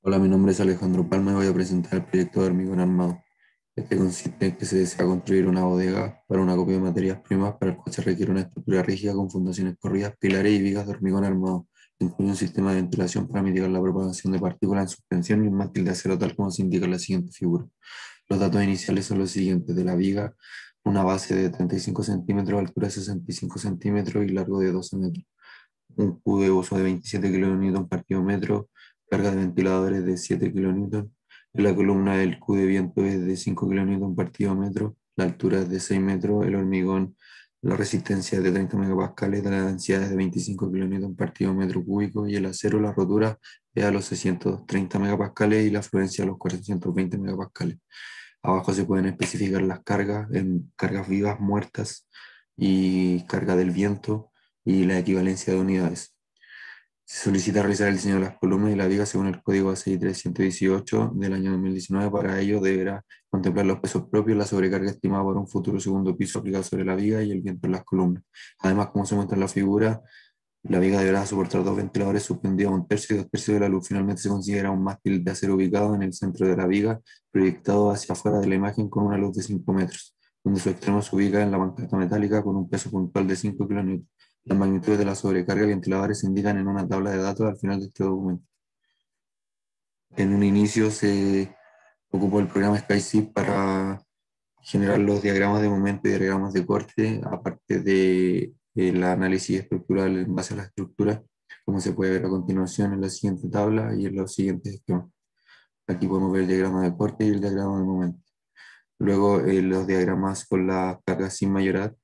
Hola, mi nombre es Alejandro Palma y voy a presentar el proyecto de hormigón armado. Este consiste en que se desea construir una bodega para una copia de materias primas para el cual se requiere una estructura rígida con fundaciones corridas, pilares y vigas de hormigón armado. Incluye un sistema de ventilación para mitigar la propagación de partículas en suspensión y un mástil de acero tal como se indica en la siguiente figura. Los datos iniciales son los siguientes: de la viga, una base de 35 centímetros, altura de 65 centímetros y largo de 12 metros, un Q de uso de 27 kilonewton por kilómetro, carga de ventiladores de 7 kilonewton, la columna del Q de viento es de 5 kilonewton por kilómetro, la altura es de 6 metros, el hormigón, la resistencia es de 30 megapascales, la densidad es de 25 kilonewton por kilómetro cúbico y el acero, la rotura es a los 630 megapascales y la fluencia a los 420 megapascales. Abajo se pueden especificar las cargas en cargas vivas, muertas y carga del viento y la equivalencia de unidades. Se solicita realizar el diseño de las columnas y la viga según el código ACI 318 del año 2019. Para ello deberá contemplar los pesos propios, la sobrecarga estimada para un futuro segundo piso aplicado sobre la viga y el viento en las columnas. Además, como se muestra en la figura, la viga deberá soportar dos ventiladores suspendidos a un tercio y dos tercios de la luz. Finalmente se considera un mástil de acero ubicado en el centro de la viga, proyectado hacia afuera de la imagen con una luz de 5 metros, donde su extremo se ubica en la banqueta metálica con un peso puntual de 5 kilonewtons. Las magnitudes de la sobrecarga y ventiladores se indican en una tabla de datos al final de este documento. En un inicio se ocupó el programa SkyShip para generar los diagramas de momento y diagramas de corte, aparte de el análisis estructural en base a la estructura, como se puede ver a continuación en la siguiente tabla y en los siguientes esquemas. Aquí podemos ver el diagrama de corte y el diagrama de momento. Luego los diagramas con las cargas sin mayorar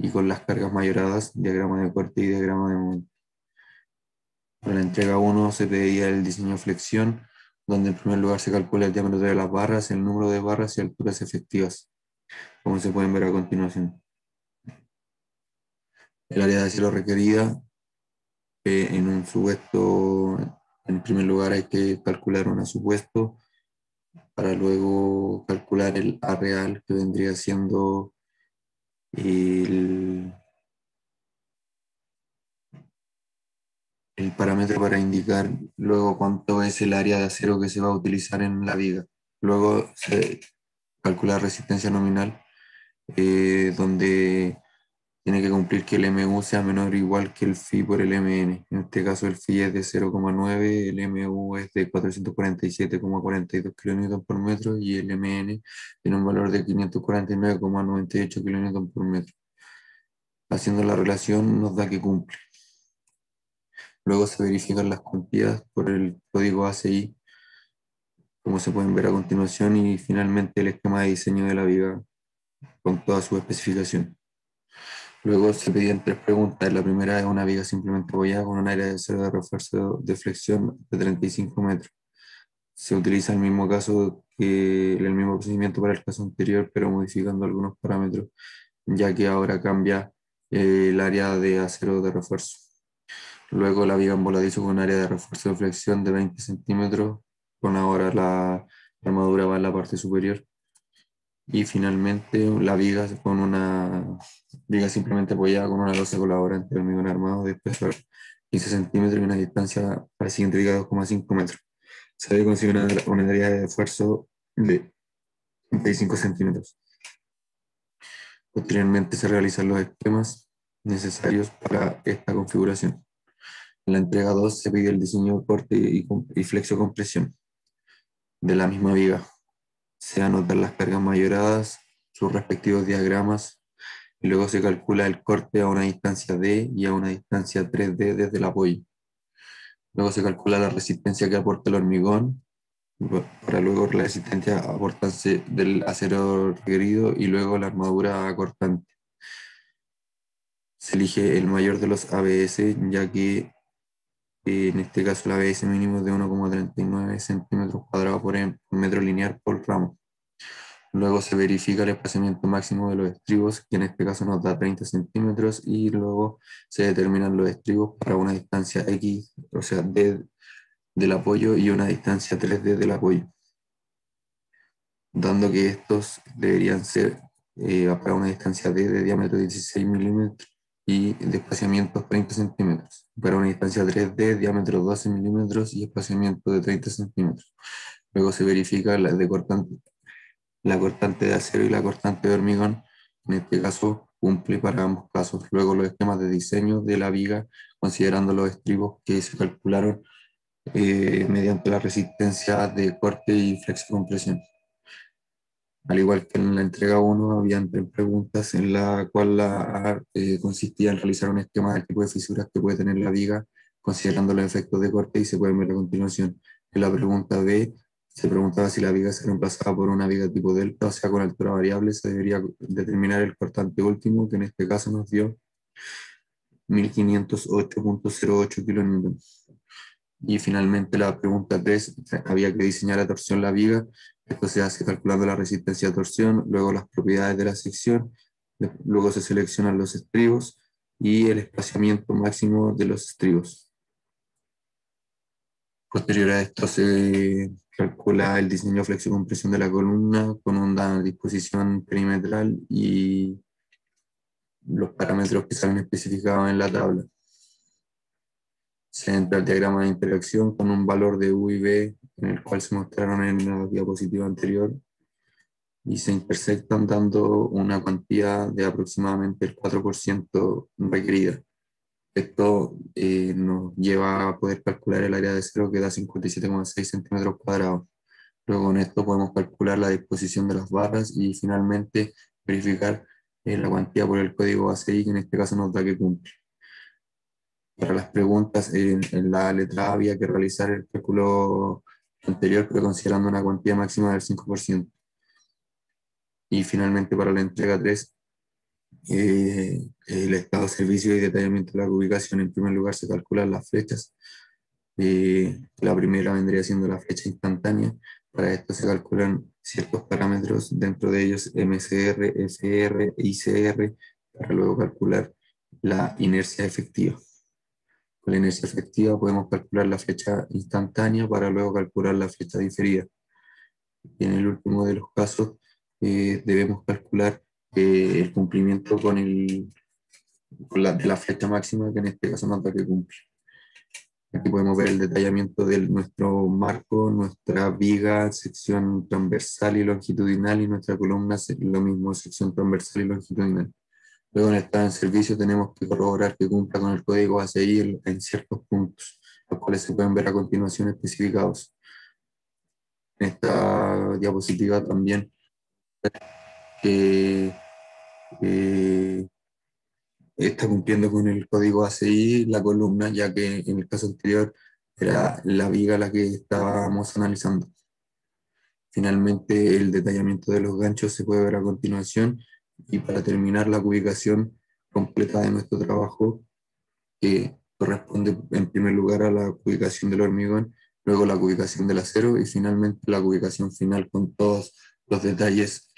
y con las cargas mayoradas, diagrama de corte y diagrama de momento. Para la entrega 1 se pedía el diseño flexión, donde en primer lugar se calcula el diámetro de las barras, el número de barras y alturas efectivas, como se pueden ver a continuación. El área de cielo requerida, en un supuesto, en primer lugar hay que calcular un supuesto para luego calcular el A real, que vendría siendo el, el parámetro para indicar luego cuánto es el área de acero que se va a utilizar en la viga. Luego se calcula resistencia nominal, donde tiene que cumplir que el MU sea menor o igual que el phi por el MN. En este caso el phi es de 0,9, el MU es de 447,42 kN por metro y el MN tiene un valor de 549,98 kN por metro. Haciendo la relación nos da que cumple. Luego se verifican las cuantías por el código ACI, como se pueden ver a continuación, y finalmente el esquema de diseño de la viga con toda su especificación. Luego se pedían tres preguntas. La primera es una viga simplemente apoyada con un área de cero de refuerzo de flexión de 35 metros. Se utiliza el mismo caso que el mismo procedimiento para el caso anterior, pero modificando algunos parámetros, ya que ahora cambia el área de acero de refuerzo. Luego la viga en voladizo con un área de refuerzo de flexión de 20 centímetros, con ahora la armadura va en la parte superior. Y finalmente la viga con una viga simplemente apoyada con una losa colaborante de hormigón armado de espesor 15 centímetros y una distancia para la siguiente viga 2,5 metros. Se debe considerar una área de esfuerzo de 35 centímetros. Posteriormente se realizan los esquemas necesarios para esta configuración. En la entrega 2 se pide el diseño de corte y flexo-compresión de la misma viga. Se anotan las cargas mayoradas, sus respectivos diagramas, y luego se calcula el corte a una distancia D y a una distancia 3D desde el apoyo. Luego se calcula la resistencia que aporta el hormigón, para luego la resistencia aportarse del acero requerido y luego la armadura cortante. Se elige el mayor de los ABS, ya que en este caso el ABS mínimo es de 1,39 centímetros cuadrados por metro lineal por ramo. Luego se verifica el espaciamiento máximo de los estribos, que en este caso nos da 30 centímetros, y luego se determinan los estribos para una distancia X, o sea, D del apoyo y una distancia 3D del apoyo, dando que estos deberían ser para una distancia D de diámetro de 16 milímetros y de espaciamientos 30 centímetros. Para una distancia 3D, diámetro 12 milímetros y espaciamiento de 30 centímetros. Luego se verifica la cortante de acero y la cortante de hormigón. En este caso cumple para ambos casos. Luego los esquemas de diseño de la viga, considerando los estribos que se calcularon mediante la resistencia de corte y flexocompresión. Al igual que en la entrega 1, habían 3 preguntas en la cual consistía en realizar un esquema del tipo de fisuras que puede tener la viga, considerando los efectos de corte, y se pueden ver a continuación. En la pregunta B, se preguntaba si la viga se reemplazaba por una viga tipo delta, o sea, con altura variable. Se debería determinar el cortante último, que en este caso nos dio 1508,08 kN. Y finalmente la pregunta 3, había que diseñar a torsión la viga. Esto se hace calculando la resistencia a torsión, luego las propiedades de la sección, luego se seleccionan los estribos y el espaciamiento máximo de los estribos. Posterior a esto se calcula el diseño flexo-compresión de la columna con una disposición perimetral y los parámetros que salen especificados en la tabla. Se entra el diagrama de interacción con un valor de U y V en el cual se mostraron en la diapositiva anterior y se intersectan dando una cuantía de aproximadamente el 4% requerida. Esto nos lleva a poder calcular el área de cero, que da 57,6 centímetros cuadrados. Luego con esto podemos calcular la disposición de las barras y finalmente verificar la cuantía por el código ACI, que en este caso nos da que cumple. Para las preguntas, en la letra A había que realizar el cálculo anterior, pero considerando una cuantía máxima del 5%. Y finalmente, para la entrega 3, el estado de servicio y detallamiento de la ubicación. En primer lugar, se calculan las flechas. La primera vendría siendo la flecha instantánea. Para esto se calculan ciertos parámetros, dentro de ellos MCR, FR, ICR, para luego calcular la inercia efectiva. Con la inercia efectiva podemos calcular la flecha instantánea para luego calcular la flecha diferida. Y en el último de los casos debemos calcular el cumplimiento de la flecha máxima, que en este caso nos da que cumple. Aquí podemos ver el detallamiento de nuestro marco, nuestra viga, sección transversal y longitudinal, y nuestra columna, lo mismo, sección transversal y longitudinal. Luego en el estado en servicio tenemos que corroborar que cumpla con el código a seguir en ciertos puntos, los cuales se pueden ver a continuación especificados. En esta diapositiva también que está cumpliendo con el código ACI la columna, ya que en el caso anterior era la viga la que estábamos analizando. Finalmente, el detallamiento de los ganchos se puede ver a continuación, y para terminar, la ubicación completa de nuestro trabajo, que corresponde en primer lugar a la ubicación del hormigón, luego la ubicación del acero y finalmente la ubicación final con todos los detalles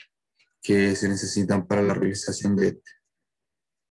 que se necesitan para la realización de este.